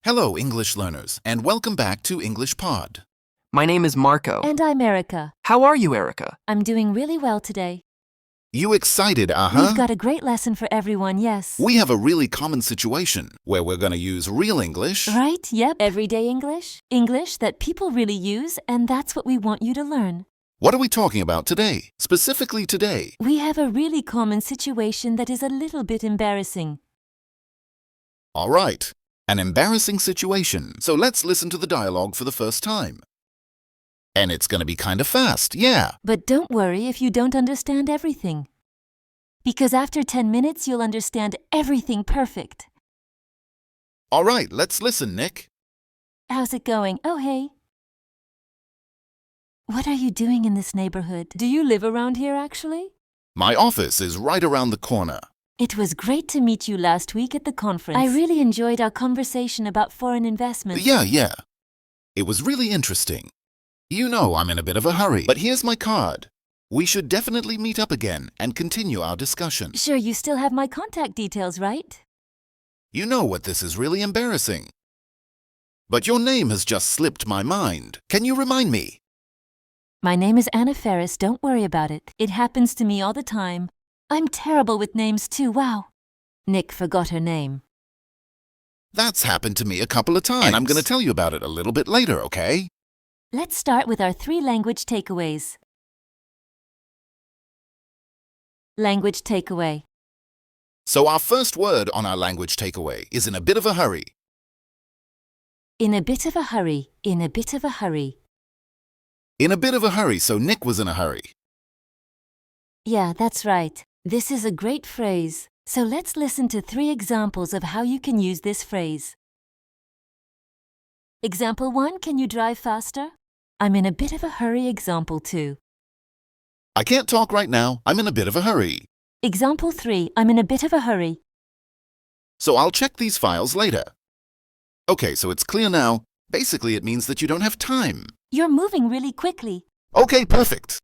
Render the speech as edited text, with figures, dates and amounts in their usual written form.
Hello, English learners, and welcome back to English Pod. My name is Marco. And I'm Erica. How are you, Erica? I'm doing really well today. You excited, We've got a great lesson for everyone, yes. We have a really common situation where we're going to use real English. Right, yep. Everyday English. English that people really use, and that's what we want you to learn. What are we talking about today? Specifically today. We have a really common situation that is a little bit embarrassing. All right, an embarrassing situation. So let's listen to the dialogue for the first time. And it's going to be kind of fast, yeah. But don't worry if you don't understand everything. Because after 10 minutes, you'll understand everything perfect. All right, let's listen, Nick. How's it going? Oh, hey. What are you doing in this neighborhood? Do you live around here, actually? My office is right around the corner. It was great to meet you last week at the conference. I really enjoyed our conversation about foreign investments. Yeah. It was really interesting. You know I'm in a bit of a hurry, but here's my card. We should definitely meet up again and continue our discussion. Sure, you still have my contact details, right? You know what, this is really embarrassing. But your name has just slipped my mind. Can you remind me? My name is Anna Ferris. Don't worry about it. It happens to me all the time. I'm terrible with names too, wow. Nick forgot her name. That's happened to me a couple of times. And I'm going to tell you about it a little bit later, okay? Let's start with our 3 language takeaways. Language takeaway. So our first word on our language takeaway is in a bit of a hurry. In a bit of a hurry. In a bit of a hurry. In a bit of a hurry, so Nick was in a hurry. Yeah, that's right. This is a great phrase. So let's listen to 3 examples of how you can use this phrase. Example 1, can you drive faster? I'm in a bit of a hurry. Example 2. I can't talk right now. I'm in a bit of a hurry. Example 3, I'm in a bit of a hurry. So I'll check these files later. Okay, so it's clear now. Basically, it means that you don't have time. You're moving really quickly. Okay, perfect.